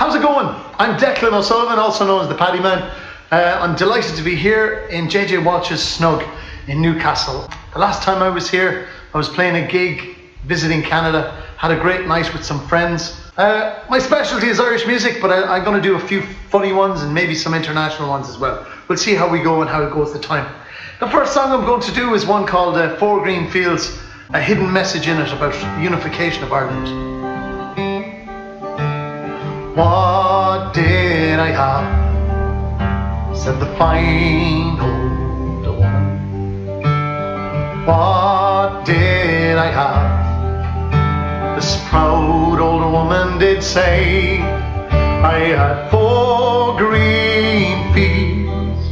How's it going? I'm Declan O'Sullivan, also known as the Paddyman. I'm delighted to be here in JJ Walsh's Snug in Newcastle. The last time I was here, I was playing a gig, visiting Canada, had a great night with some friends. My specialty is Irish music, but I'm going to do a few funny ones and maybe some international ones as well. We'll see how we go and how it goes the time. The first song I'm going to do is one called Four Green Fields, a hidden message in it about unification of Ireland. What did I have? Said the fine old woman. What did I have? This proud old woman did say I had 4 green fields.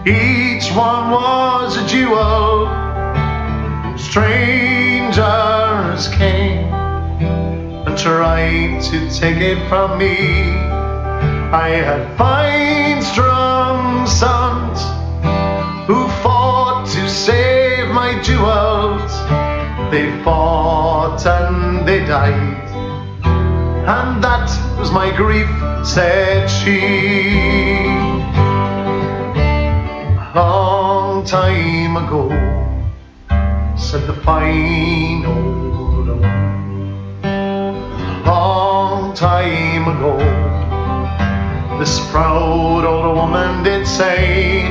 Each one was a jewel. Strangers came and tried to take it from me. I had 5 strong sons who fought to save my jewels. They fought and they died, and that was my grief, said she. A long time ago, said the fine old woman. Long time ago, this proud old woman did say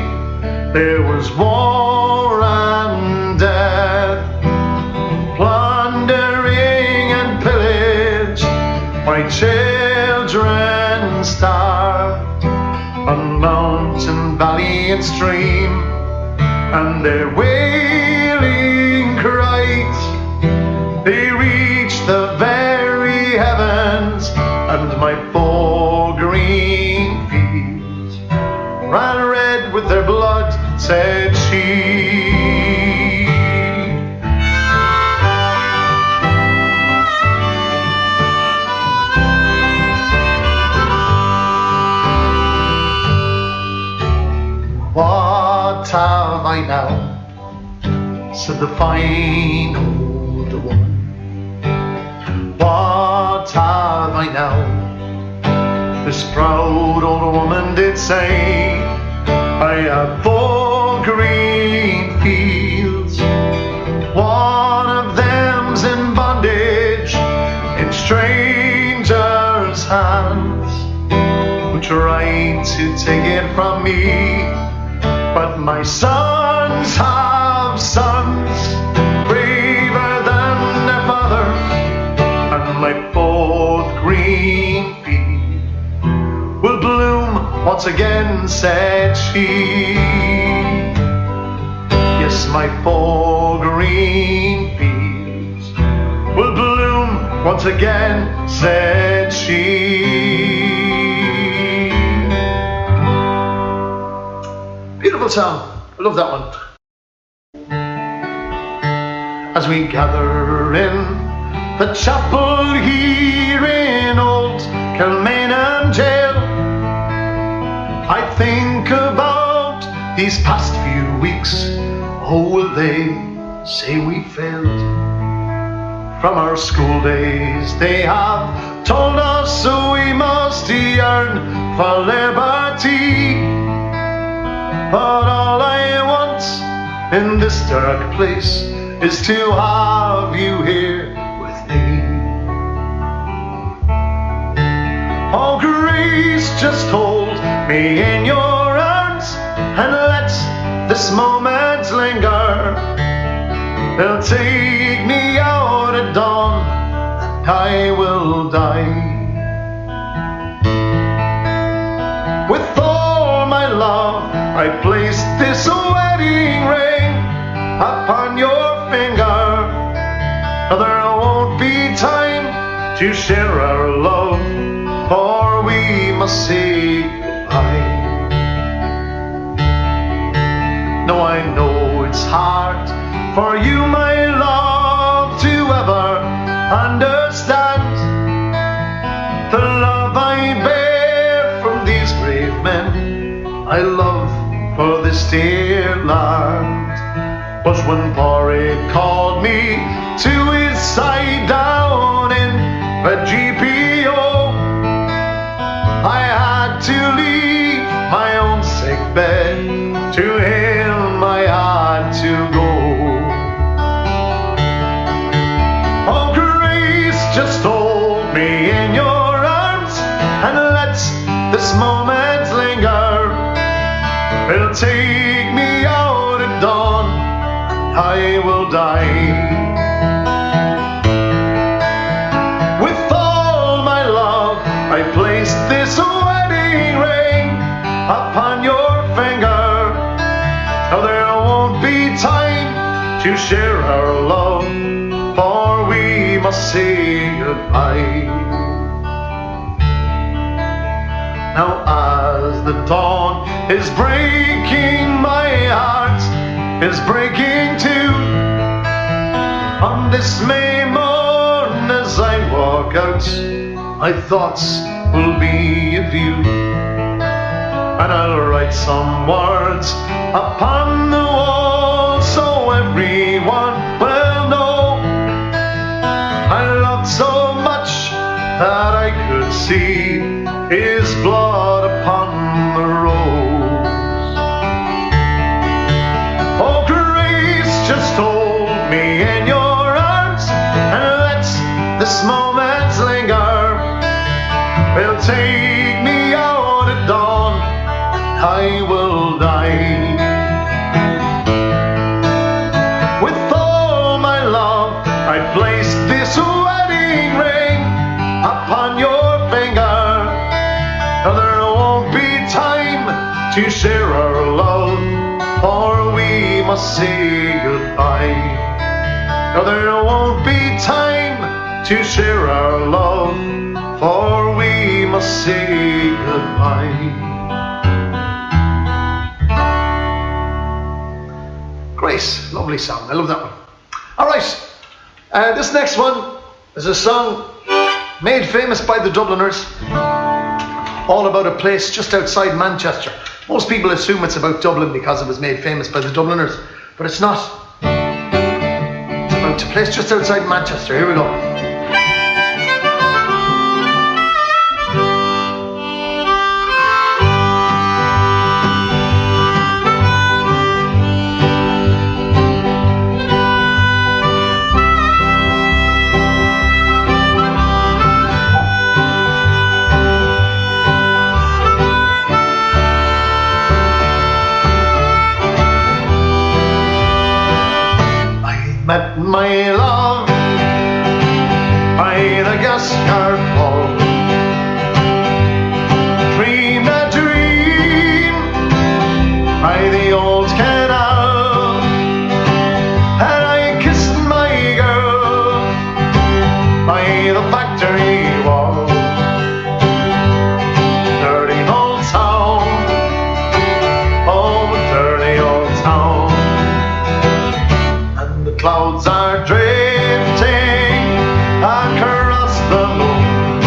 there was war and death, plundering and pillage, my children starved on mountain, valley and stream, and their wailing cries, they reached the very heavens, and my 4 green fields ran red with their blood, said she. What have I now? Said the fine old woman. What have I now? This proud old woman did say I have 4 green fields. One of them's in bondage in strangers' hands, who tried to take it from me. But my sons have sons braver than their father, and my 4th green field will bloom once again, said she. Yes, my 4 green fields will bloom once again, said she. Beautiful song. I love that one. As we gather in the chapel here in old Kilmainham jail, I think about these past few weeks. Oh, will they say we failed? From our school days they have told us so we must yearn for liberty. But all I want in this dark place is to have you here with me. Oh, grace, just hold me in your arms and let this moment linger. They'll take me out at dawn and I will die. With all my love I placed this wedding ring upon your finger. There won't be time to share our love, for we must say goodbye. No, I know it's hard for you, my love, to ever understand the love I bear from these brave men I love for this dear land. But when Porrick called me to his side down in the GPO, to him I had to go. Oh, Grace, just hold me in your arms and let this moment linger. It'll take me out at dawn, I will die. With all my love I placed this wedding ring upon your finger. Now there won't be time to share our love, for we must say goodbye. Now as the dawn is breaking, my heart is breaking too. On this May morn as I walk out, my thoughts will be of you. And I'll write some words upon the wall so everyone will know I loved so much that I could see his blood upon the rose. Oh, Grace, just hold me in your arms and let this moment linger. It'll take me out at dawn, I will die. With all my love I placed this wedding ring upon your finger. Now there won't be time to share our love, for we must say goodbye. Now there won't be time to share our love, for we must say goodbye. Grace, lovely song, I love that one. Alright, this next one is a song made famous by the Dubliners, all about a place just outside Manchester. Most people assume it's about Dublin because it was made famous by the Dubliners, but it's not. It's about a place just outside Manchester. Here we go. Met my love by the gas car hall, dreamed a dream by the old canal, and I kissed my girl by the factory wall. Dirty old town, oh dirty old town. Clouds are drifting across the moon,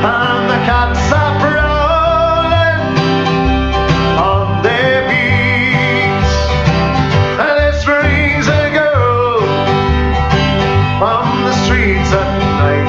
and the cats are prowling on their beats. And this brings a girl from the streets at night.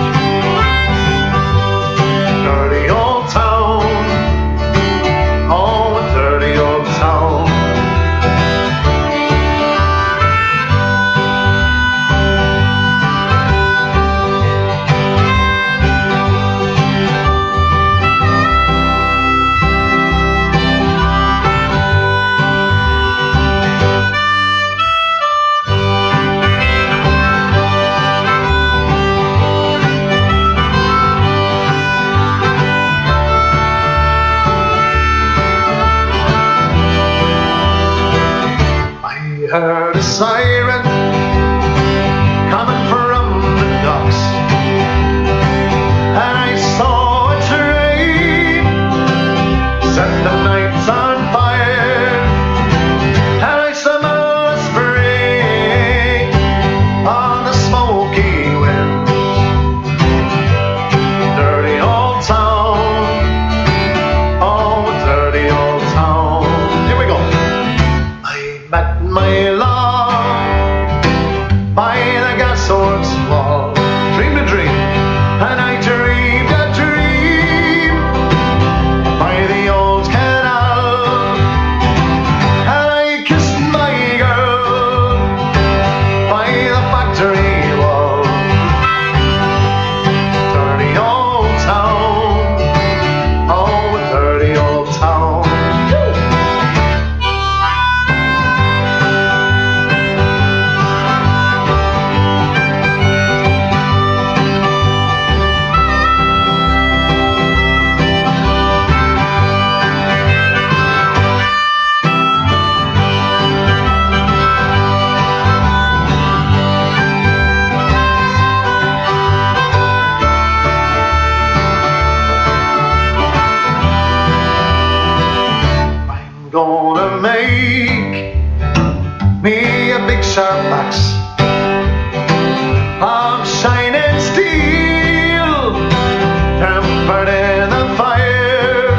burning the fire,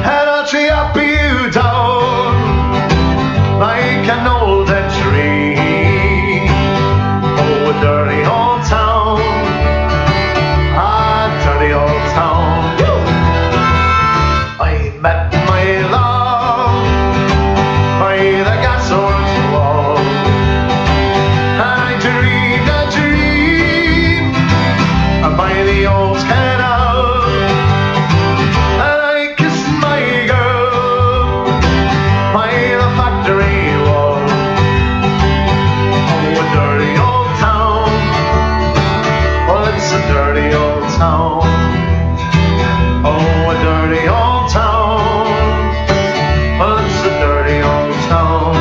and I'll tree up you down like an old tree. Oh, a dirty old town, a dirty old town. I met my love by the gasworks wall, and I dreamed a dream by the old canal, and I kissed my girl by the factory wall. Oh, a dirty old town, well, it's a dirty old town. Oh, a dirty old town, well, it's a dirty old town.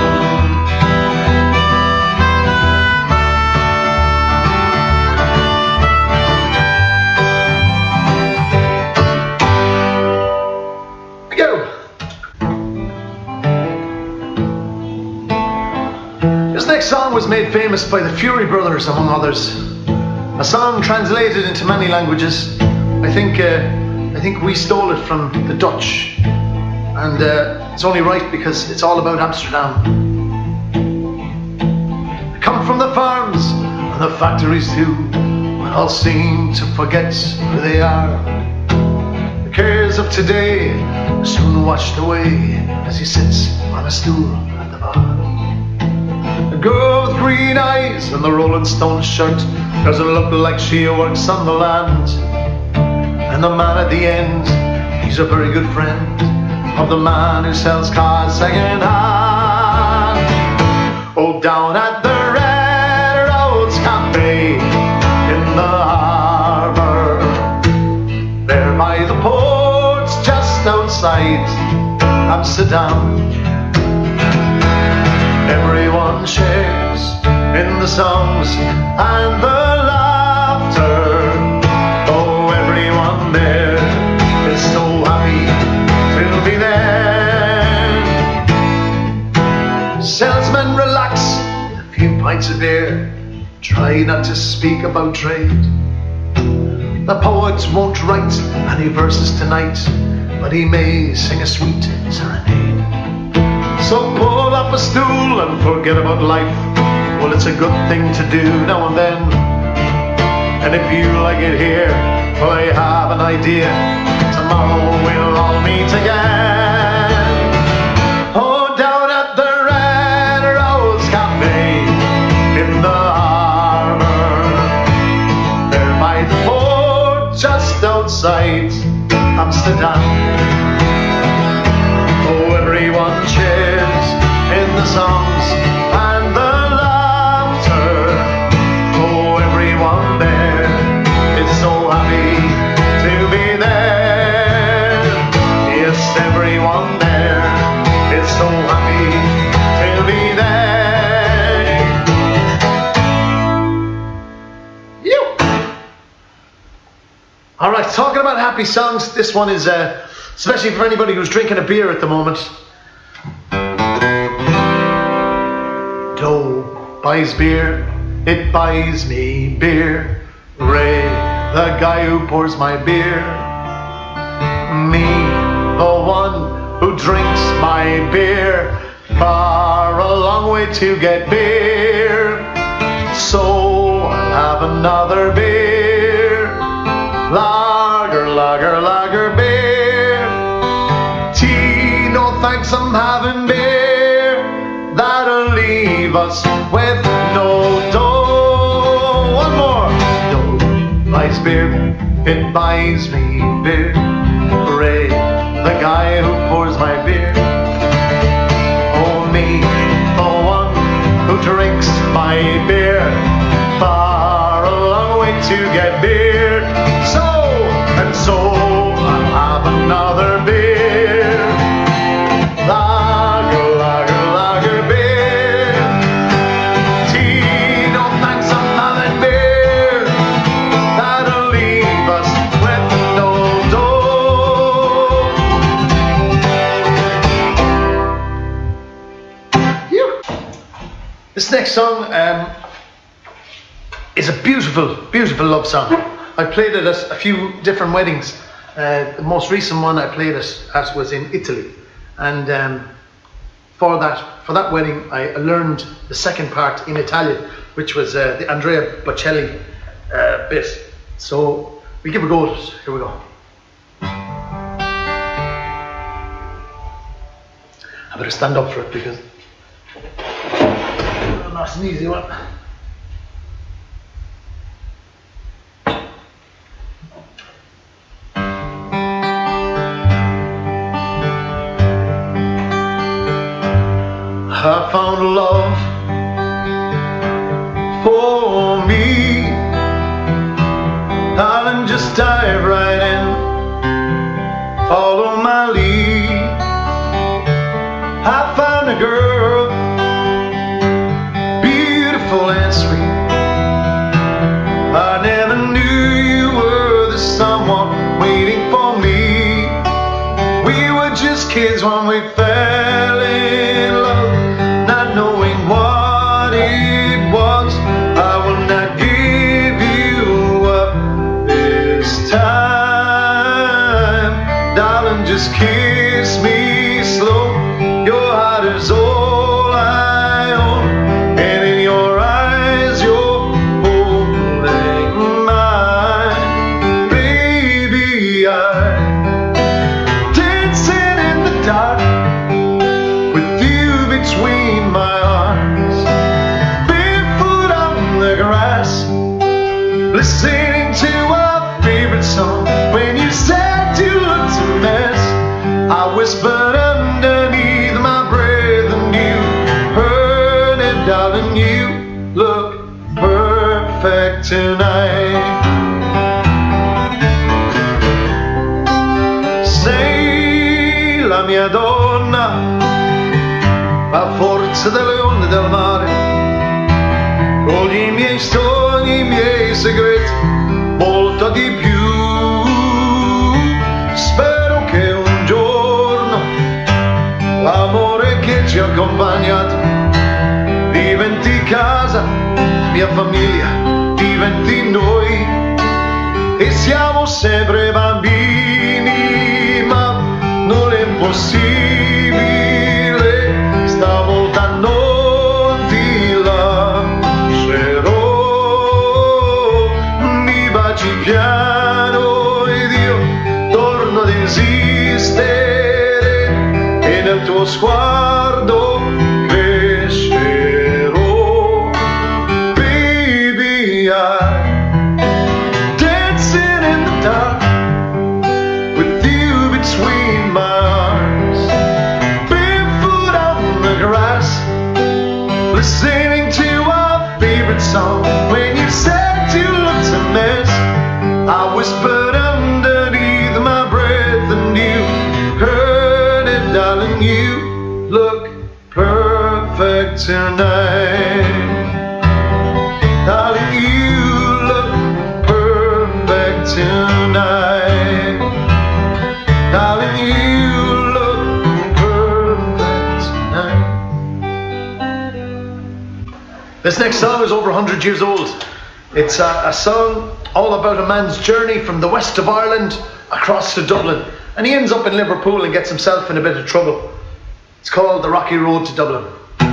Go! This next song was made famous by the Fureys brothers, among others. A song translated into many languages. I think we stole it from the Dutch, and it's only right because it's all about Amsterdam. They come from the farms and the factories too, but all seem to forget who they are. The cares of today are soon washed away as he sits on a stool at the bar. A girl with green eyes and the Rolling Stone shirt doesn't look like she works on the land. And the man at the end, he's a very good friend of the man who sells cars second hand. Oh, down at the Red Rose Cafe in the harbour, there by the ports just outside Amsterdam, everyone shares in the songs and the laughter. Oh, everyone there is so happy to be there. Salesmen relax with a few pints of beer, try not to speak about trade. The poet won't write any verses tonight, but he may sing a sweet serenade. So pull up a stool and forget about life. Well, it's a good thing to do now and then. And if you like it here, well, I have an idea. Tomorrow we'll all meet again. Oh, down at the Red Rose Cafe in the harbour, there by the port just outside Amsterdam. Oh, everyone cheers in the songs and the laughter. Oh, everyone there is so happy to be there. Yes, everyone there is so happy to be there. You. All right, talking about happy songs, this one is especially for anybody who's drinking a beer at the moment. Doe buys beer, it buys me beer. Ray, the guy who pours my beer. Me, the one who drinks my beer. Far a long way to get beer, so I'll have another beer. Lager, lager, lager beer. Tea, no thanks, I'm having beer. That'll leave us with no dough. One more. Dough buys beer, it buys me beer. Ray, the guy who pours my beer. Oh, me, the one who drinks my beer. Far a long way to get beer, so and so I'll have another beer. Lager, lager, lager beer. Tea, no thanks, I'm having beer. That'll leave us with no dough. You. This next song is a beautiful, beautiful love song. I played it at a few different weddings. The most recent one I played it at was in Italy, and for that wedding I learned the second part in Italian, which was the Andrea Bocelli bit. So we give a go at it. Here we go. I better stand up for it because it's not an easy one. I found love for me, darling, just dive right in, follow my lead. I found a girl, beautiful and sweet. I never knew you were the someone waiting for me. We were just kids when we fell in love, not knowing what it was. I will not give you up this time, darling, just kiss me slow. Your heart is all I own, and in your eyes you're holding mine. Baby, I'm dancing in the dark with you between my arms, barefoot on the grass, listening to our favorite song. When you said you looked a mess, I whispered underneath my breath, and you heard it, darling. You look perfect tonight. Sei la mia donna, a forza delle onde del mare, con i miei sogni, i miei segreti, molto di più. Spero che un giorno l'amore che ci ha accompagnato diventi casa, mia famiglia, diventi noi, e siamo sempre bambini, ma non è possibile, stavolta non ti lascerò. Mi baci piano ed io torno ad esistere, e nel tuo sguardo crescerò. Baby, I'm dancing in the dark with you between my arms, barefoot on the grass, listening to our favorite song. When you said you looked a mess, I whispered underneath my breath, and you heard it, darling. You look perfect tonight, darling. You look perfect tonight, darling. You look perfect tonight. This next song is over 100 years old. It's a song all about a man's journey from the west of Ireland across to Dublin, and he ends up in Liverpool and gets himself in a bit of trouble. It's called The Rocky Road to Dublin. In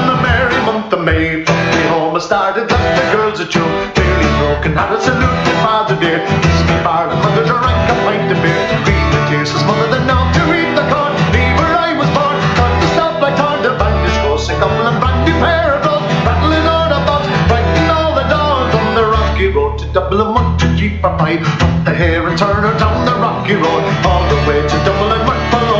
the merry month of May, from the home I started, left the girls at home, fairly broken, had a salute to father dear, kissed me bar and mother drank a pint of beer, green the tears was mother the knob to read the corn, leave where I was born, got the stop like torn, the bandage goes a couple and brandy pair of blood, rattling on about, frightening all the dogs on the rocky road to Dublin. 1, 2, 3, 4, 5, up the hair and turn her down the rocky road, all the way to Dublin, MacColl.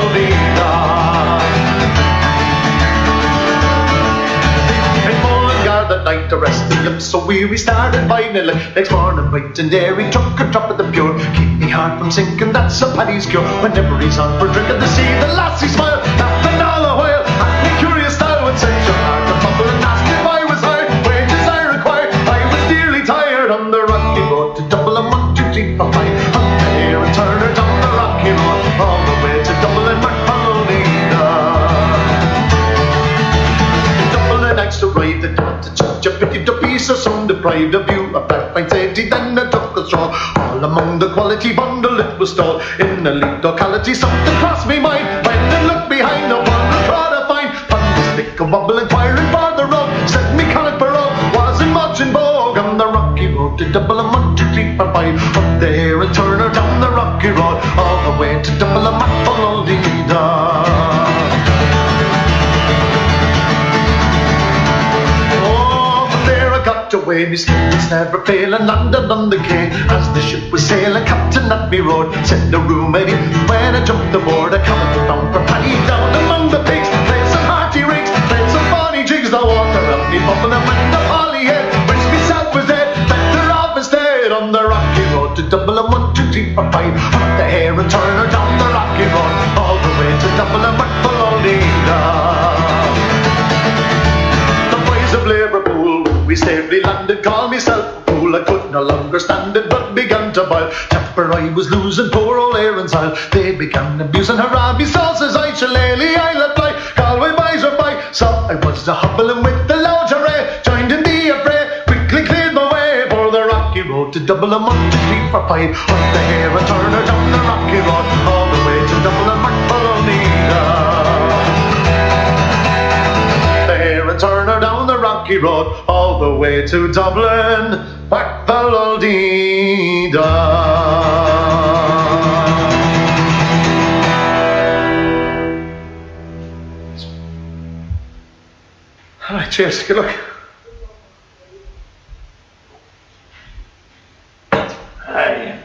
That night the rest of them so weary started finally. Next morning bright and airy, took a drop of the pure, keep me heart from sinking, that's a Paddy's cure. Whenever he's on for drinking the sea, the lassie smile, laughing all the while, at me curious style with such a heart to bubble and ask if I was hired, wages I required. I was dearly tired on the rocky road to Dublin. 1, 2, 3, 4, 5, up the hair and turn her down the rocky road, all the way to Dublin, MacColl. such a pity to be so soon deprived of you. A fat pint Eddie, then I took a straw. All among the quality bundle it was stored. In a lead locality something crossed me mind. When I looked behind the bundle, try to find stick a wobble inquiring for the road. Said me Caliper wasn't much in vogue. On the rocky road to Dublin, 1, 2, 3, 4, 5. Up there and turn her down the rocky road, all the way to Dublin, MacColl. Away, me skills never fail and landed on the quay. As the ship was sailing, Captain at me road said the room Eddie. When I jumped aboard, I come down for Paddy down among the pigs. Played some hearty rigs, played some funny jigs. The water up me bubbling and when the poly head which myself was dead, better off instead on the rocky road to Dublin, 1, 2, 3, 4, 5. Up the hair and turn her down the rocky road, all the way to Dublin, MacColl. The boys of Liverpool, we safely landed, called myself a fool. I could no longer stand it, but began to boil. Chapper, I was losing poor old Aaron's Isle. They began abusing her Robbie sauces. I shillelagh, I'll fly. Galway boys are by. So I was a hobbling with the loud array. Joined in the affray, quickly cleared my way for the rocky road to Dublin, 1, 2, 3, 4, 5. Up the hair and turn her down the rocky road, all the way to Dublin, MacColl. Turn her down the rocky road, all the way to Dublin, MacColl. Alright, cheers, good luck. Hey.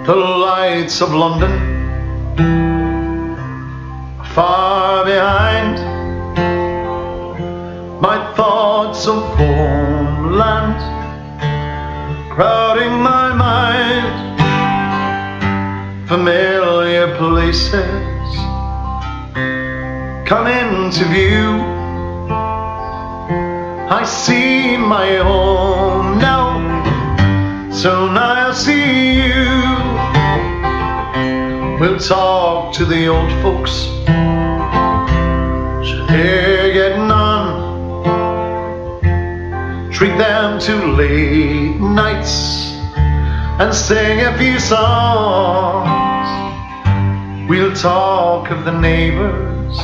The lights of London far behind, my thoughts of homeland crowding my mind. Familiar places come into view. I see my home now, soon I'll see you. We'll talk to the old folks, should they're getting on. Treat them to late nights and sing a few songs. We'll talk of the neighbours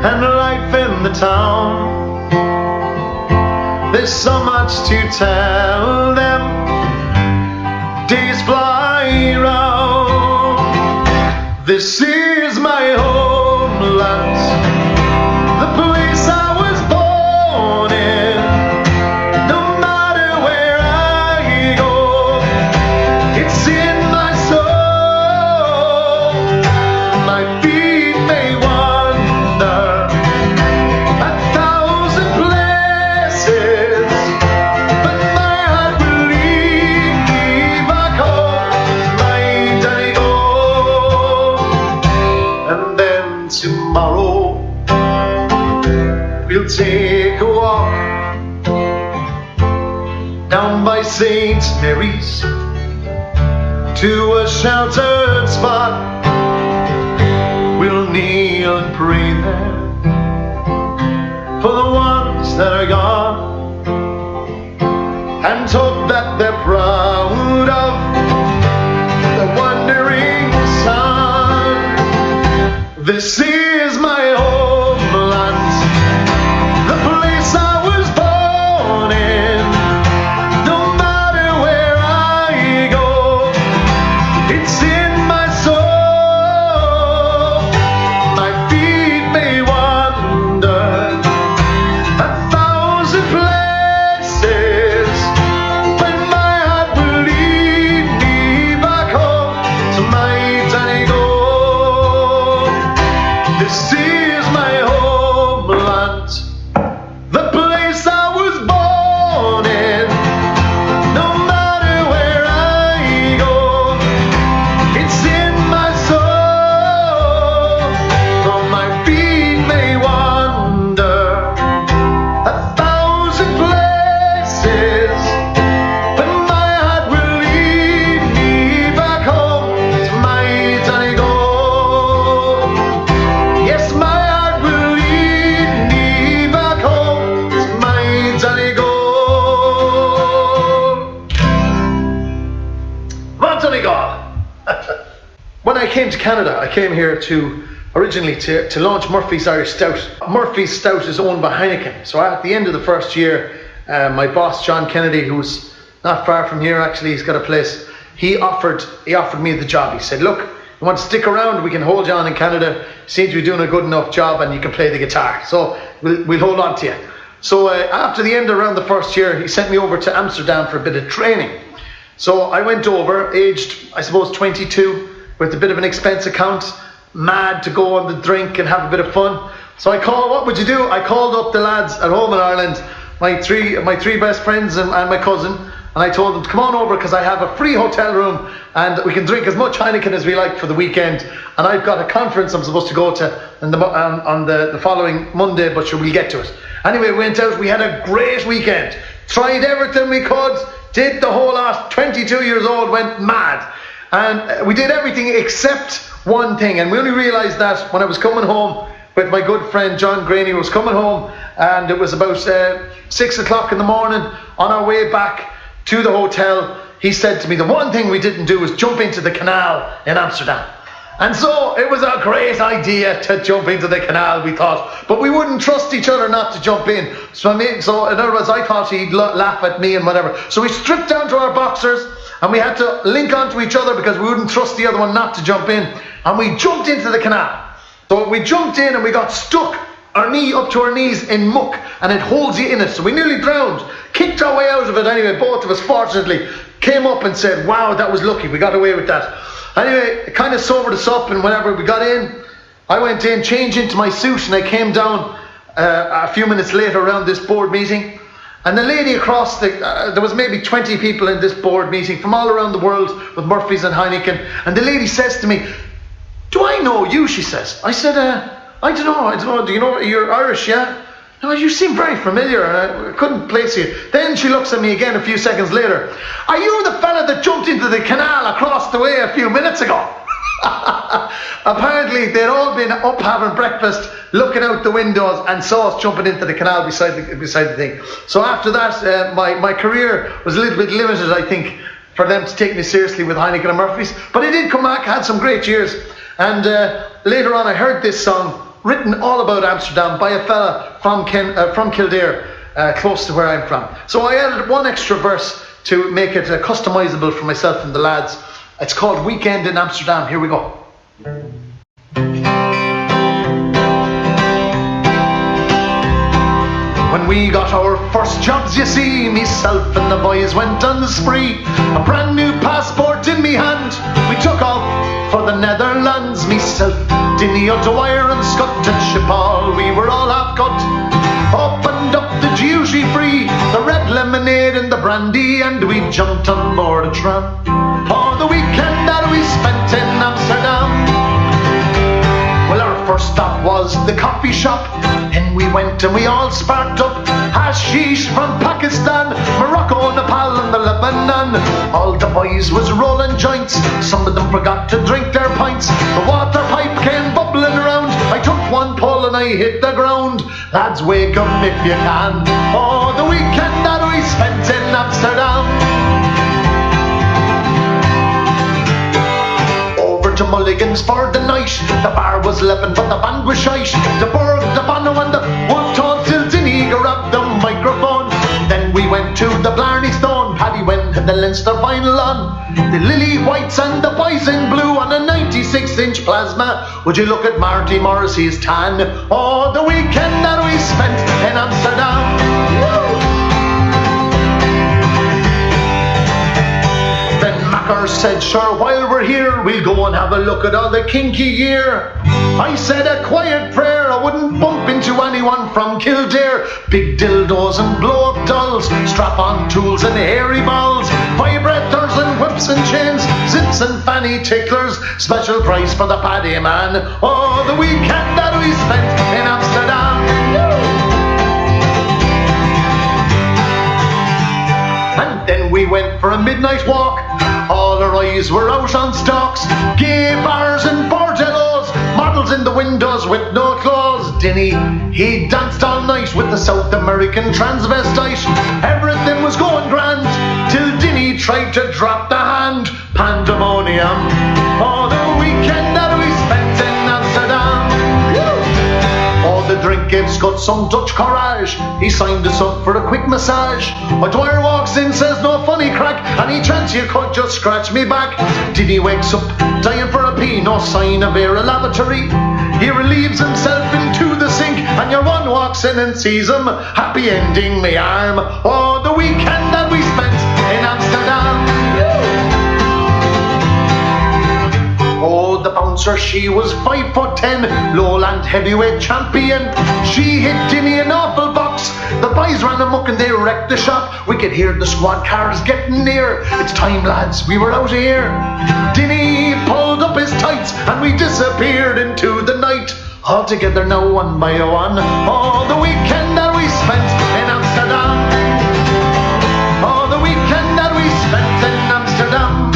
and life in the town. There's so much to tell them, days fly round. This is my homeland, the place I was born in. No matter where I go, it's in my soul. My feet may wander 1,000 places, but my heart will lead me back home to my Donegal. And then tomorrow we'll take a walk down by St. Mary's to a sheltered spot. We'll kneel and pray there for the ones that are gone, and hope that they're proud of the wandering sun. This is my homeland, the place I was born in. No matter where I go, it's in my soul. My feet may wander 1,000 places, but my heart will lead me back home to my Donegal. This is I came to Canada, I came here originally to launch Murphy's Irish Stout. Murphy's Stout is owned by Heineken. So at the end of the first year, my boss, John Kennedy, who's not far from here actually, he's got a place, he offered me the job. He said, look, you want to stick around, we can hold you on in Canada, seems to be doing a good enough job and you can play the guitar. So we'll hold on to you. So after the end around the first year, he sent me over to Amsterdam for a bit of training. So I went over, aged, I suppose, 22, with a bit of an expense account, mad to go on the drink and have a bit of fun. So what would you do? I called up the lads at home in Ireland, my three best friends and my cousin, and I told them to come on over because I have a free hotel room and we can drink as much Heineken as we like for the weekend. And I've got a conference I'm supposed to go to on the following Monday, but sure, we'll get to it. Anyway, we went out, we had a great weekend, tried everything we could, did the whole lot, 22 years old, went mad. And we did everything except one thing, and we only realised that when I was coming home with my good friend John Graney. Was coming home, and it was about 6 o'clock in the morning. On our way back to the hotel, he said to me, the one thing we didn't do was jump into the canal in Amsterdam. And so it was a great idea to jump into the canal, we thought, but we wouldn't trust each other not to jump in. So in other words, I thought he'd laugh at me and whatever. So we stripped down to our boxers, and we had to link onto each other because we wouldn't trust the other one not to jump in. And we jumped into the canal. So we jumped in and we got stuck, our knee up to our knees in muck, and it holds you in it. So we nearly drowned, kicked our way out of it anyway. Both of us, fortunately, came up and said, wow, that was lucky, we got away with that. Anyway, it kind of sobered us up, and whenever we got in, I went in, changed into my suit, and I came down a few minutes later around this board meeting. And the lady across there was maybe 20 people in this board meeting from all around the world with Murphy's and Heineken. And the lady says to me, do I know you, she says. I said, I don't know, do you know, you're Irish, yeah? No, you seem very familiar, and I couldn't place you. Then she looks at me again a few seconds later. Are you the fella that jumped into the canal across the way a few minutes ago? Apparently they'd all been up having breakfast, looking out the windows, and saw us jumping into the canal beside the thing. So after that, my career was a little bit limited, I think, for them to take me seriously with Heineken and Murphy's. But I did come back, had some great years, and later on I heard this song written all about Amsterdam by a fella from Kildare, close to where I'm from. So I added one extra verse to make it customizable for myself and the lads. It's called Weekend in Amsterdam. Here we go. When we got our first jobs, you see, myself and the boys went on the spree. A brand new passport in me hand, we took off for the Netherlands. Myself, Dinny O'Dwyer and Scott and Chipall, we were all half cut. Opened up the duty free, the red lemonade and the brandy, and we jumped on board a tram. For the weekend that we spent in Amsterdam. Well, our first stop was the coffee shop. Then we went and we all sparked up hashish from Pakistan, Morocco, Nepal and the Lebanon. All the boys was rolling joints, some of them forgot to drink their pints. The water pipe came bubbling around, I took one pull and I hit the ground. Lads, wake up if you can, for the weekend that we spent in Amsterdam. To Mulligan's for the night, the bar was 11 but the band was shite. The Burj, the Bono and the Wolf Todd till Dinny grabbed the microphone. Then we went to the Blarney Stone, Paddyman and the Leinster vinyl on, the Lily Whites and the Boys in Blue on a 96-inch plasma. Would you look at Marty Morrissey's tan? Oh, the weekend that we spent in Amsterdam. Said, sure, while we're here, we'll go and have a look at all the kinky gear. I said a quiet prayer, I wouldn't bump into anyone from Kildare. Big dildos and blow-up dolls, strap-on tools and hairy balls, vibrators and whips and chains, zips and fanny ticklers, special price for the Paddyman. Oh, the weekend that we spent in Amsterdam. And then we went for a midnight walk. All our eyes were out on stocks, gay bars and bordellos, models in the windows with no clothes. Dinny, he danced all night with the South American transvestite. Everything was going grand, till Dinny tried to drop the hand. Pandemonium, oh, the weekend weekend that we spent in Amsterdam. Oh, the drink gets got some Dutch courage. He signed us up for a quick massage. My Dwyer walks in, says no funny crack, and he chants you could just scratch me back. Diddy wakes up, dying for a pee, no sign of air, a lavatory. He relieves himself into the sink, and your one walks in and sees him, happy ending me arm. Oh, the weekend that we spent in Amsterdam. Oh, the bouncer, she was 5'10", lowland heavyweight champion. She hit Dinny an awful box. The boys ran amok and they wrecked the shop. We could hear the squad cars getting near. It's time, lads, we were out of here. Dinny pulled up his tights and we disappeared into the night. All together now, one by one. Oh, the weekend that we spent in Amsterdam. Oh, the weekend that we spent in Amsterdam.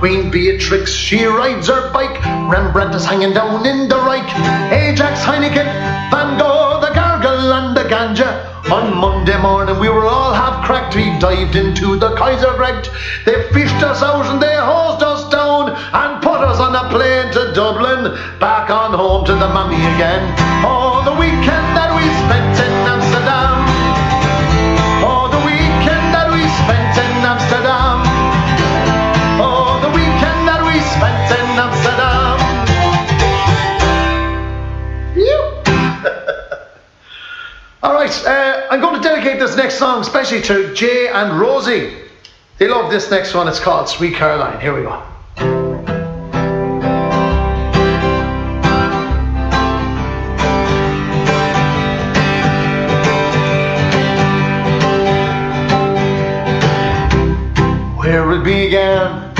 Queen Beatrix, she rides her bike. Rembrandt is hanging down in the Reich. Ajax, Heineken, Van Gogh, the Gargle and the Ganja. On Monday morning we were all half cracked. We dived into the Kaisergrecht. They fished us out and they hosed us down and put us on a plane to Dublin, back on home to the mummy again. Oh, the weekend that we spent in Amsterdam. Oh, the weekend that we spent in Amsterdam. Oh, the weekend that we spent in Amsterdam. Alright, I'm going to dedicate this next song especially to Jay and Rosie. They love this next one. It's called Sweet Caroline. Here we go. Where it began,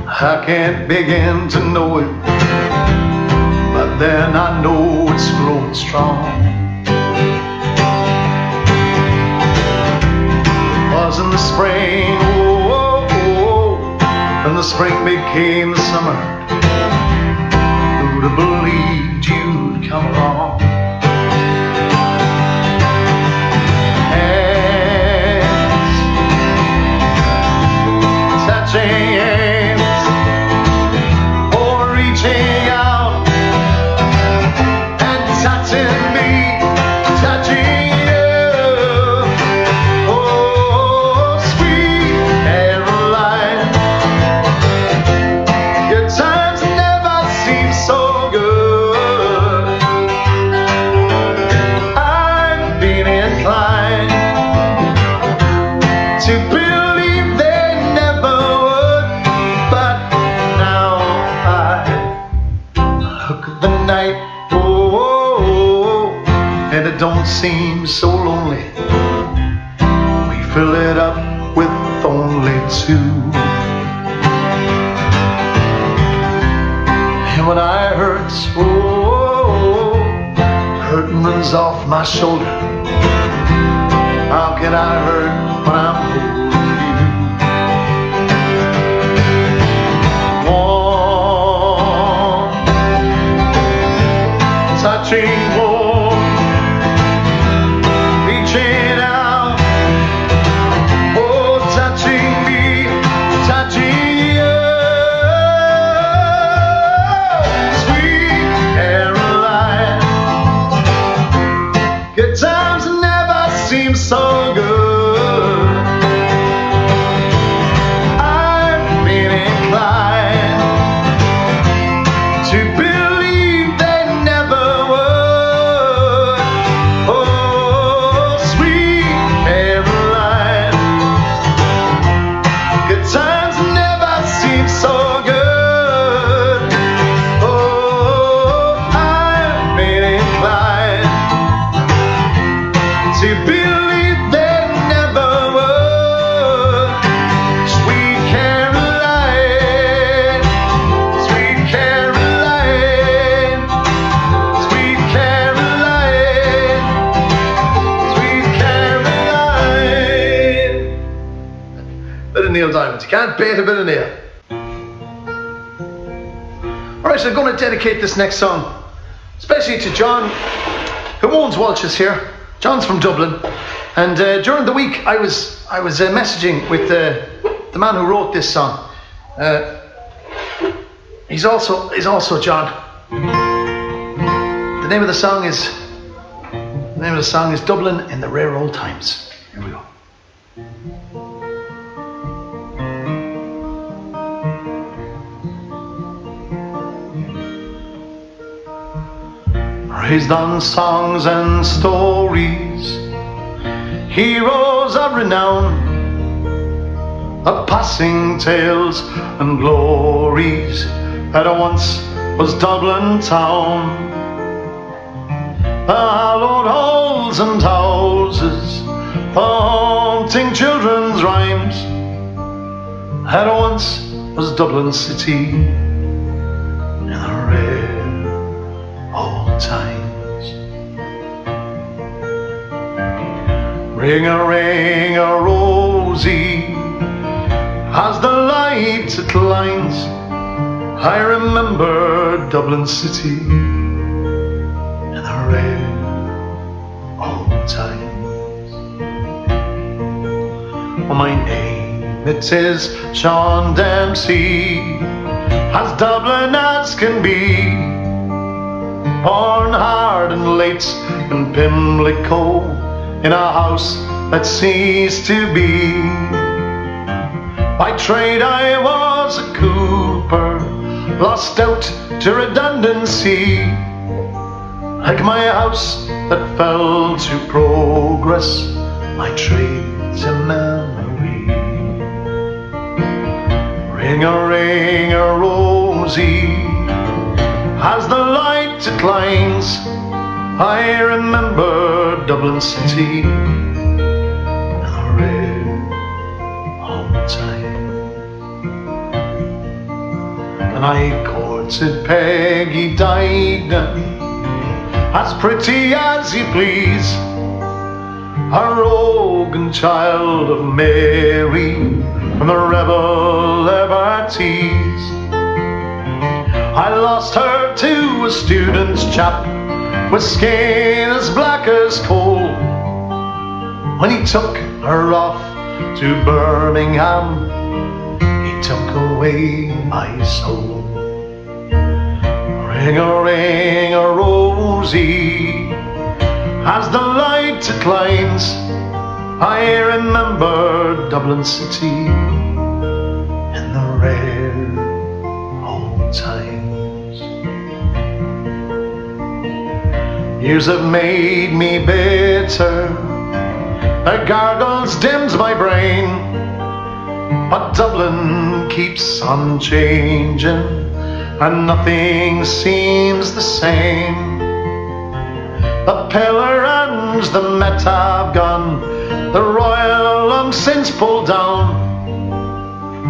I can't begin to know it, but then I know it's growing strong. It was in the spring, oh, oh, oh, and the spring became the summer. Who'd have believed you'd come along? Hands, or reaching out and touching me, touching you. Oh, sweet Caroline, your times never seem so good. I've been inclined to believe they never would, but now I look at the night, oh, oh, oh, and it don't seem so lonely. We fill it up with only two. And when I hurt, oh, curtain runs off my shoulder. How can I hurt when I'm holding you? Warm, touching warm, reaching out, oh, touching me, touching you. Sweet Caroline, good times never seem so good. I've been inclined to believe they never would. Oh, sweet Caroline, good times never seem so good. Oh, I've been inclined to believe they never would. Sweet Caroline, sweet Caroline, sweet Caroline, sweet Caroline. Bit of Neil Diamond. You can't beat a bit of Neil. Alright, so I'm going to dedicate this next song especially to John, who owns Walsh's here. John's from Dublin, and during the week I was messaging with the man who wrote this song. He's also John. The name of the song is Dublin in the Rare Old Times. Here we go. Raised on songs and stories, heroes of renown, of passing tales and glories, that once was Dublin town. The hallowed halls and houses, the haunting children's rhymes, that once was Dublin city in the rare old times. Ring-a-ring-a-rosy, as the light declines, I remember Dublin city in the rare old times. Oh, my name it is Sean Dempsey, as Dublin as can be, born hard and late in Pimlico, in a house that ceased to be. By trade I was a cooper, lost out to redundancy, like my house that fell to progress, my trade's a memory. Ring-a-ring-a-rosy, as the light declines, I remember Dublin city in the rare old times. And I courted Peggy Dygan, as pretty as you please, a rogue child of Mary from the rebel liberties. I lost her to a student's chap with skin as black as coal, when he took her off to Birmingham, he took away my soul. Ring-a-ring-a-rosy, as the light declines, I remember Dublin city in the rare old times. Years have made me bitter, the gargles dims my brain, but Dublin keeps on changing, and nothing seems the same. The pillar and the Met have gone, the Royal long since pulled down,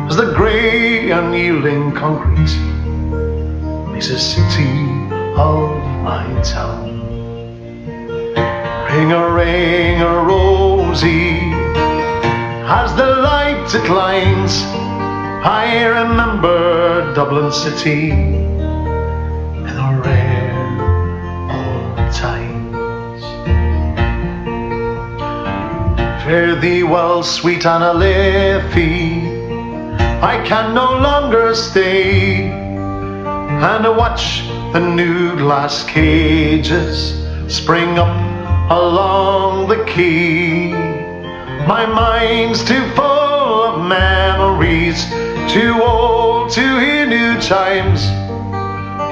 as the grey unyielding concrete makes a city of my town. Ring-a-ring-a-rosy, as the light declines, I remember Dublin city in the rare old times. Fare thee well, sweet Anna Liffey, I can no longer stay and watch the new glass cages spring up along the quay. My mind's too full of memories, too old to hear new chimes.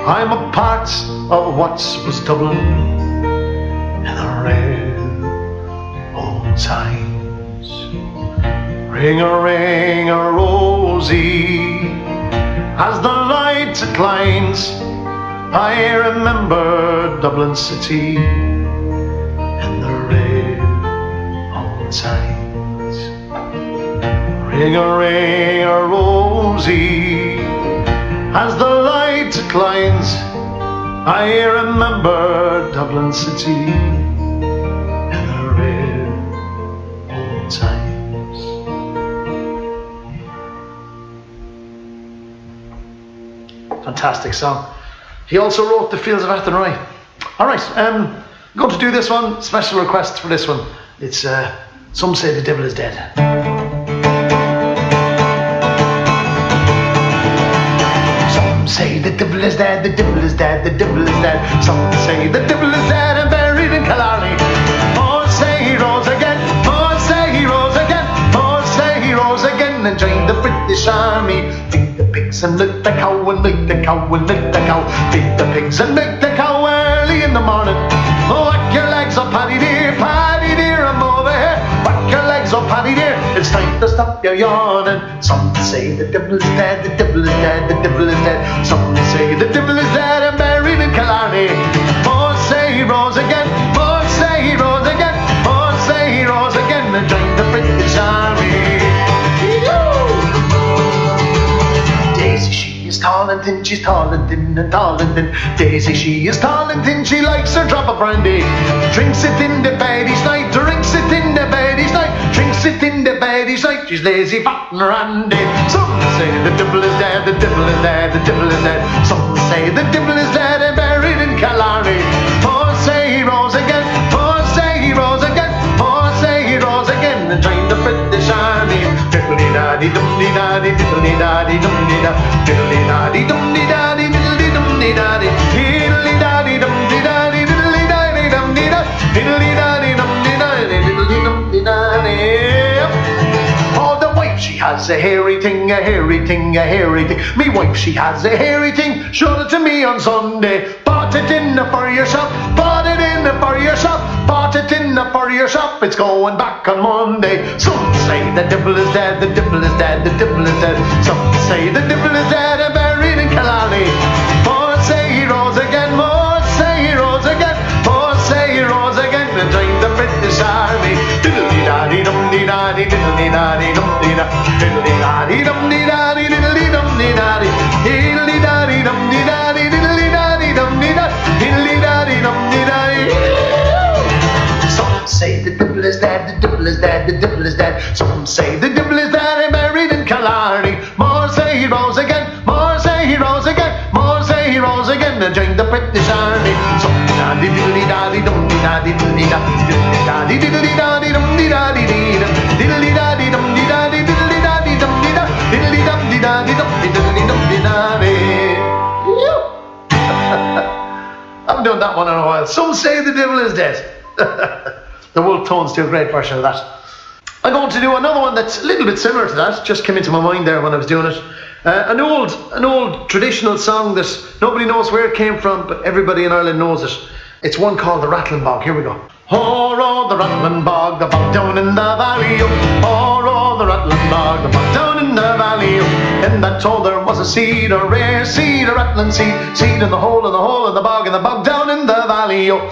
I'm a part of what was Dublin in the rare old times. Ring-a-ring-a-rosy, as the light declines, I remember Dublin city in the rare old times. Ring-a-ring-a-rosy, as the light declines, I remember Dublin city in the rare old times. Fantastic song. He also wrote The Fields of Athenry. Alright, I'm going to do this one, special request for this one. It's Some Say the Devil is Dead. say the devil is dead, the devil is dead, the devil is dead. Some say the devil is dead and buried in Killarney. More say he rose again, more say he rose again, more say he rose again and joined the British Army. Feed the pigs and milk the cow and milk the cow and milk the cow. Feed the pigs and milk the cow early in the morning. Whack your legs up, Paddy dear, I'm over here. Whack your legs up, Paddy dear, it's time to stop your yawning. Some say the devil is dead, the devil is dead, the devil is dead. Some say the devil is dead and buried in Killarney. More say he rose again, more say he rose again, more say he rose again and joined the British Army. Daisy, she is tall and thin, she's tall and thin and tall and thin. Daisy, she is tall and thin, she likes her drop of brandy. Drinks it in the bed each night, drinks it in the bed each night, drinks it in the bed each night. She's lazy, fat and randy. Some say the devil is dead, the devil is dead, the devil is dead. Some say the devil is dead and buried in Killarney. More say he rose again, more say he rose again, more say he rose again and joined the British Army. Diddly-daddy-dum-dee-daddy, diddly-daddy-dum-dee-da, diddly-daddy-dum-dee-daddy, diddly-dum-dee-daddy, diddly-daddy-dum-dee-daddy, diddly-daddy-dum-dee-da, diddly-daddy-dum-dee-daddy, diddly-dum-dee-daddy. Oh, the wife, she has a hairy thing, a hairy thing, a hairy thing. Me wife, she has a hairy thing, showed it to me on Sunday. Bought it in the furrier shop, bought it in the furrier shop, bought it in the furrier shop. It's going back on Monday. Some say the devil is dead, the devil is dead, the devil is dead. Some say the devil is dead and buried in Killarney. More say he rose again, more say he rose again, more say he rose again and joined the British Army. Diddly-daddy-dum-dee-daddy, diddly-daddy-dum-dee-da, diddly-daddy-dum-dee-daddy, diddly-dum-dee-daddy, diddly-daddy-dum-dee-daddy, diddly-daddy-dum-dee-da, diddly-daddy-dum-dee-daddy. Some say the devil is dead, the devil is dead, the devil is dead. Some say the devil is dead and buried in Killarney. More say he rose again, more say he rose again, more say he rose again and joined the British Army. Some daddy diddly daddy dum daddy diddly daddy diddly daddy dum daddy diddly daddy dum daddy diddly daddy dum diddly dum daddy dum diddly dum daddy. I haven't done that one in a while. Some say the devil is dead. The Wolf Tones do a great version of that. I'm going to do another one that's a little bit similar to that. Just came into my mind there when I was doing it. An old traditional song that nobody knows where it came from, but everybody in Ireland knows it. It's one called the Rattlin Bog. Here we go. Oh, the Rattlin Bog, the bog down in the valley. Oh, the Rattlin Bog, the bog down in the valley. In that hole there was a seed, a rare seed, a rattling seed, seed in the hole of the bog, and the bog down in the valley. Oh,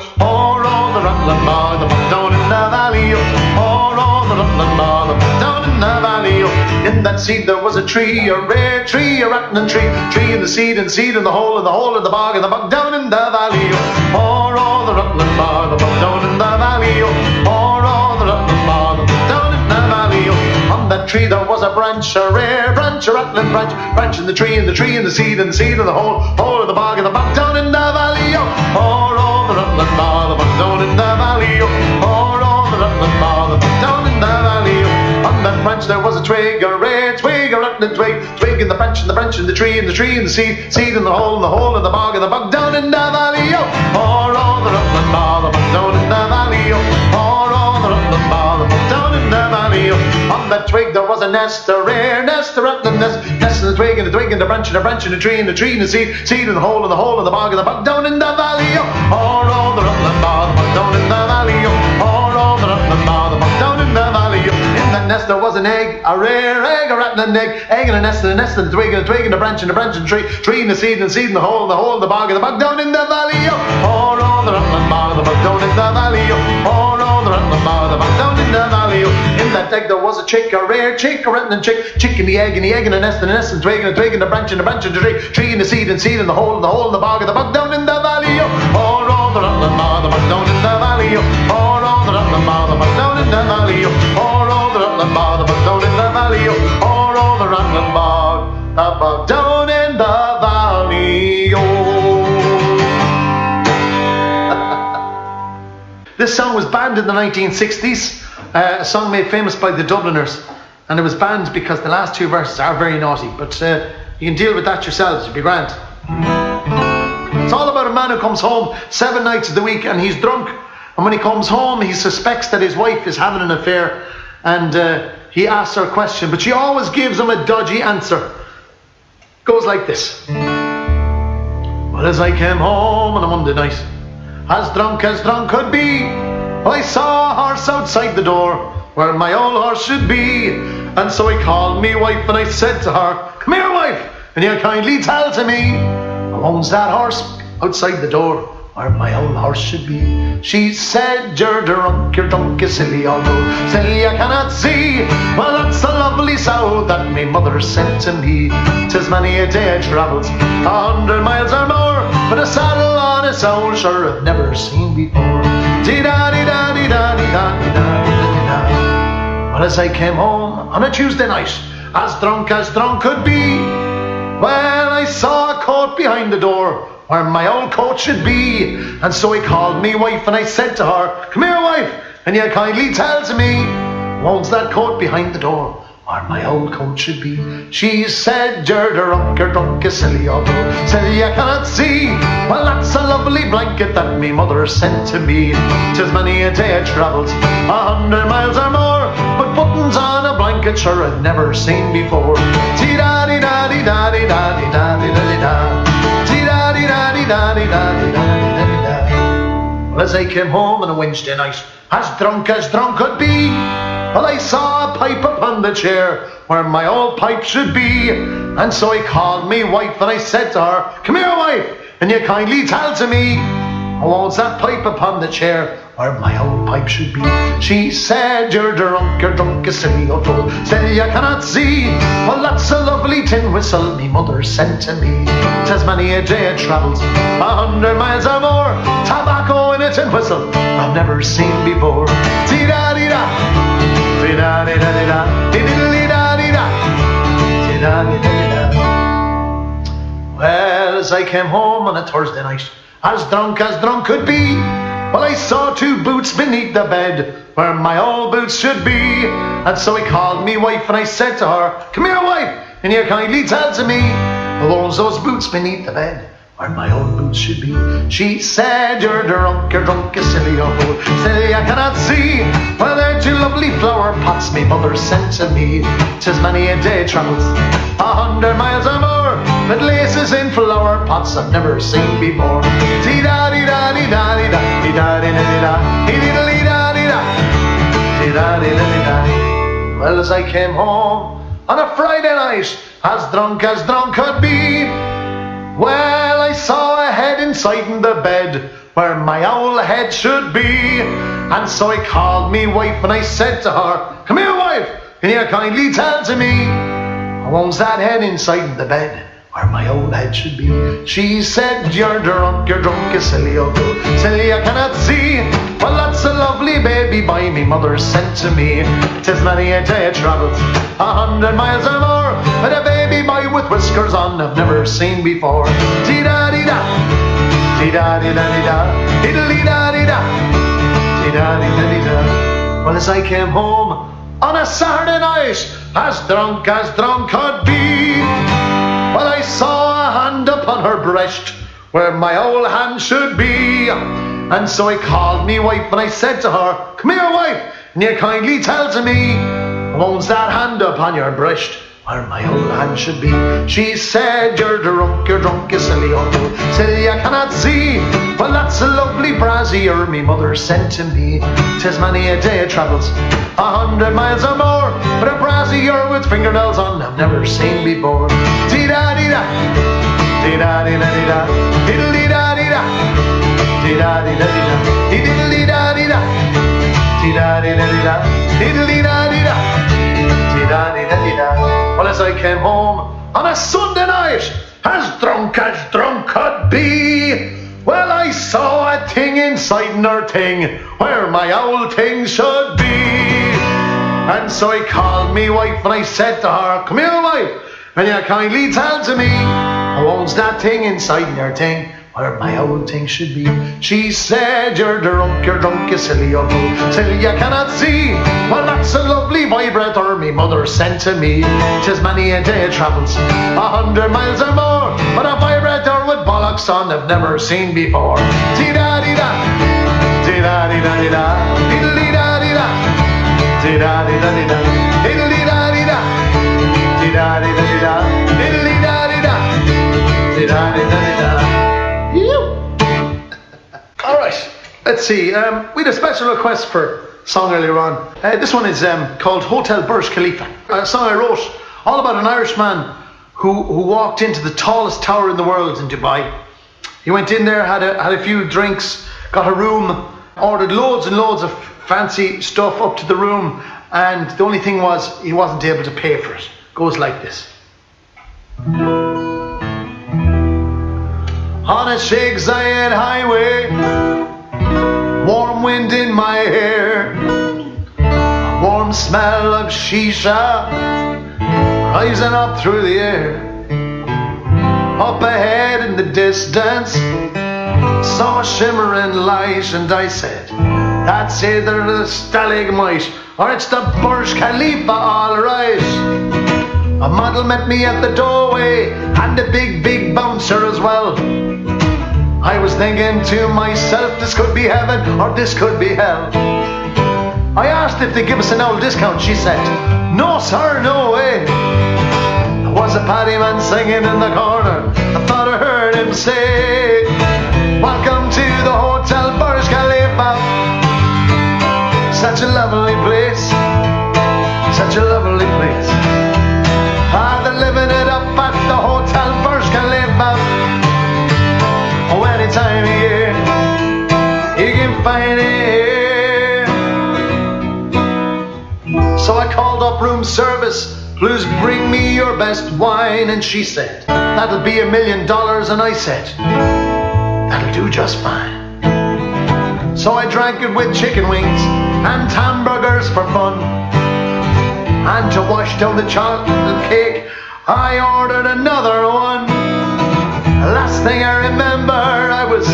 the Rattlin Bog, the bog down in the valley. Oh, the Rattlin Bog, the bog down in the valley. In that seed there was a tree, a rare tree, a rattling tree, tree in the seed, and seed in the hole of the bog, and the bog down in the valley. Oh, the Rattlin Bog, the bog down in the valley. Oh, the Rattlin Bog, the bog down in the valley. On that tree there was a branch, a rare branch, a rattling branch, branch in the tree, and the tree in the seed, and the seed in the hole of the bog, and the bog down in the valley. Oh, the Rattlin Bog, the bog down in the valley. Oh, the Rattlin Bog, the bog down in the valley. On that branch there was a twig, a rare twig, a rattling twig, twig in the branch, and the branch in the tree, and the tree in the seed, seed in the hole of the bog, and the bog down in the valley. Oh, the Rattlin Bog, the bog down in the valley. Oh, the Rattlin Bog, the bog down in the valley. On that twig there was a nest, a rare nest, a rattling nest, nest in the twig, and the twig in the branch, and the branch in the tree, and the tree in the seed, seed in the hole of the bog, and the bog down in the valley. Oh, the Rattlin Bog, the bog down in the valley. Oh, the Rattlin Bog, the bog down in the valley. In that nest there was an egg, a rare egg, a rattling egg, egg in a nest, and a nest in the twig, and a twig in the branch, and the branch in the tree, tree in the seed, and seed in the hole of the bog, and the bog down in the valley. Oh, the Rattlin Bog, the bog down in the valley. Oh, the Rattlin Bog, the bog down in the valley. In that egg there was a chick, a rare chick, a rattling chick, chick in the egg, in a nest, and a nest, and twig, and a twig, and a branch, and the branch, and the tree, tree in the seed, and seed in the hole of the bog, and the bog down in the valley. Oh, the Rattlin Bog, the bog down in the valley. Oh, the Rattlin Bog, the bog down in the valley. Oh, the Rattlin Bog, the bog down in the valley. Oh, the Rattlin Bog, the bog down in the valley. This song was banned in the 1960s, a song made famous by the Dubliners, and it was banned because the last two verses are very naughty, but you can deal with that yourselves, you'll be grand. It's all about a man who comes home 7 nights of the week and he's drunk. And when he comes home, he suspects that his wife is having an affair. And he asks her a question, but she always gives him a dodgy answer. Goes like this. Well, as I came home on a Monday night, as drunk could be, well, I saw a horse outside the door where my old horse should be. And so I called me wife and I said to her, come here, wife, and you kindly tell to me, who owns that horse outside the door where my old horse should be? She said, you're drunk, you silly, although silly I cannot see. Well, that's a lovely sow that me mother sent to me. 'Tis many a day I travelled 100 miles or more, but a saddle on a sow sure I've never seen before. Well, as I came home on a Tuesday night, as drunk could be, well, I saw a coat behind the door where my old coat should be. And so he called me wife and I said to her, come here, wife, and you kindly tell to me, who owns that coat behind the door where my old coat should be? She said, you're drunk, you silly, although silly I cannot see. Well, that's a lovely blanket that me mother sent to me. 'Tis many a day I travelled 100 miles or more, but buttons on a blanket sure I've never seen before. Well, as I came home on a Wednesday night, as drunk could be, well, I saw a pipe upon the chair where my old pipe should be. And so I called me wife and I said to her, come here, wife, and you kindly tell to me, who owns that pipe upon the chair where my old pipe should be? She said, you're drunk, you silly, although silly I cannot see. Well, that's a lovely tin whistle me mother sent to me. 'Tis many a day I travelled 100 miles or more, tobacco in a tin whistle I've never seen before. Dee-da-dee-da, dee-da-dee-da-dee-da, dee-dee-dee-da-dee-da, dee-da-dee-da-dee-da. Well, as I came home on a Thursday night, as drunk could be, well, I saw 2 boots beneath the bed where my old boots should be. And so he called me wife and I said to her, come here, wife, and you kindly tell to me, who owns those boots beneath the bed where my old boots should be? She said, you're drunk, you silly, oh, silly I cannot see. Well, they're 2 lovely flower pots me mother sent to me. 'Tis many a day travels 100 miles or more, but laces in flower pots I've never seen before. Dee-da-dee-da-dee-da-dee-da, dee-da-dee-da-dee-da, dee-dee-da-dee-da, dee-da-dee-da-dee-da. Well, as I came home on a Friday night, as drunk could be, well, I saw a head inside in the bed where my old head should be. And so I called me wife and I said to her, come here, wife, can you kindly tell to me, who owns that head inside in the bed where my old head should be? She said, you're drunk, you silly, although silly I cannot see. Well, that's a lovely baby boy me mother sent to me. 'Tis many a day I travelled 100 miles or more, but a baby boy with whiskers on I've never seen before. Dee-da-dee-da, dee-da-dee-da-dee-da, dee-da-dee-da-dee-da, dee-da-dee-da-dee-da. Well, as I came home on a Saturday night, as drunk could be, well, I saw a hand upon her breast where my old hand should be. And so I called me wife and I said to her, come here, wife, and you kindly tell to me, who owns that hand upon your breast where my old hand should be? She said, you're drunk, you silly, although silly I cannot see. Well, that's a lovely brassiere me mother sent to me. 'Tis many a day I travels 100 miles or more, but a brassiere with fingernails on I've never seen before. Dee-da-dee-da, dee-da-dee-da-dee-da, diddle-dee-da-dee-da, dee-da-dee-da-dee-da, dee-diddle-dee-da-dee-da, dee-da-dee-da-dee-da, diddle-dee-da-dee-da, dee-da-dee-da-dee-da. Well, as I came home on a Sunday night, as drunk could be, well, I saw a thing inside her thing where my old thing should be. And so I called me wife and I said to her, come here, wife, and you kindly tell to me, who owns that thing inside your thing where my old thing should be? She said, you're drunk, you silly, although silly I cannot see. Well, that's a lovely vibrator me me mother sent to me. 'Tis many a day travels 100 miles or more, but a vibrator with bollocks on I've never seen before. Dee-da-dee-da, dee-da-dee-da-dee-da, diddle-dee-da-dee-da, dee-da-dee-da-dee-da, diddle-dee-da-dee-da, dee-da-dee-da-dee-da, diddle-dee-da-dee-da, dee-da-dee-da-dee-da. All right, let's see. We had a special request for a song earlier on. This one is called Hotel Burj Khalifa. A song I wrote all about an Irishman who walked into the tallest tower in the world in Dubai. He went in there, had a few drinks, got a room, ordered loads and loads of fancy stuff up to the room, and the only thing was he wasn't able to pay for it. Goes like this. On a Sheikh Zayed highway, warm wind in my hair, warm smell of shisha rising up through the air. Up ahead in the distance, saw a shimmering light, and I said, that's either the stalagmite or it's the Burj Khalifa, all right. A model met me at the doorway, and a big bouncer as well. I was thinking to myself, this could be heaven or this could be hell. I asked if they'd give us an old discount. She said, no sir, no way. There was a Paddyman singing in the corner. I thought I heard him say, welcome to the Hotel Burj Khalifa. Such a lovely place, such a lovely place. Ah, they're living it up at the Hotel Burj Khalifa. Oh, any time of year you can find it here. So I called up room service, please bring me your best wine. And she said, that'll be $1 million. And I said, that'll do just fine. So I drank it with chicken wings and hamburgers for fun. And to wash down the chocolate cake, I ordered another one. Last thing I remember, I was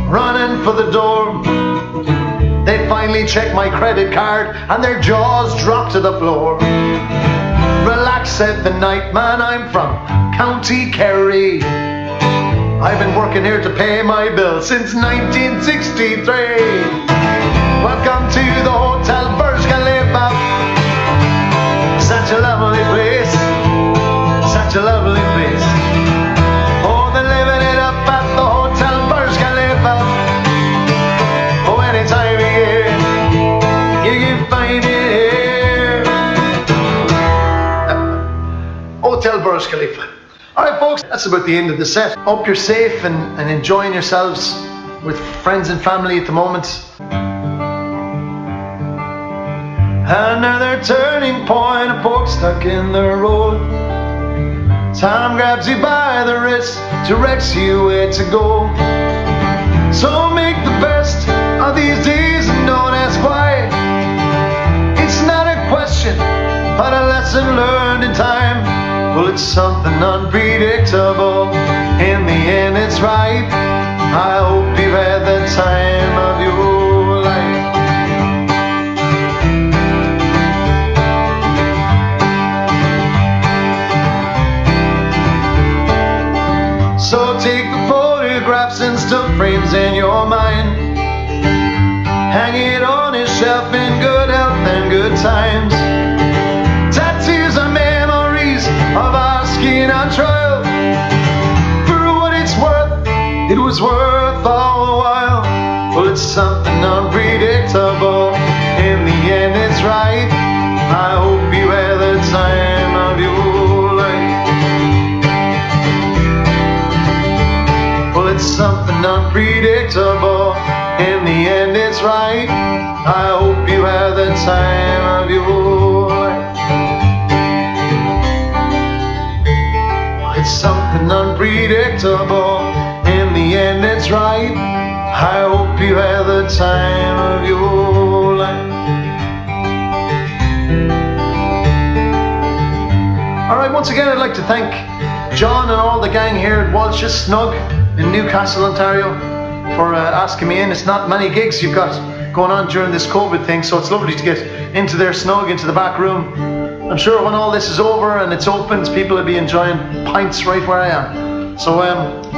running for the door. They finally checked my credit card and their jaws dropped to the floor. Relax, said the night man, I'm from County Kerry. I've been working here to pay my bill since 1963. Welcome to the Hotel Burj Khalifa. Such a lovely place, such a lovely place. Oh, they're living it up at the Hotel Burj Khalifa. Oh, any time of year you can find it here. Hotel Burj Khalifa. Alright folks, that's about the end of the set. Hope you're safe and enjoying yourselves with friends and family at the moment. Another turning point, a fork stuck in the road. Time grabs you by the wrist, directs you where to go. So make the best of these days and don't ask why. It's not a question, but a lesson learned in time. Well, it's something unpredictable. In the end, it's right. I hope you've had the time of your life. So take the photographs and still frames in your mind. Hang it on a shelf in good health and good times. Tattoos are memories of our skiing on trail. For what it's worth, it was worth all the while. Well, it's something unpredictable. In the end, it's right. I hope you had the time of your life. Well, it's something unpredictable. In the end, it's right. I hope you had the time of your life. It's something unpredictable. In the end, it's right. I hope you had the time of your life. Alright, once again, I'd like to thank John and all the gang here at Walsh's Snug in Newcastle, Ontario, for asking me in. It's not many gigs you've got going on during this COVID thing, so it's lovely to get into their snug, into the back room. I'm sure when all this is over and it's opened, people will be enjoying pints right where I am. So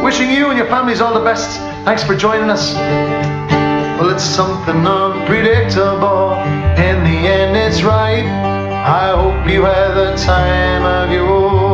wishing you and your families all the best. Thanks for joining us. Well, it's something unpredictable. In the end, it's right. I hope you had the time of your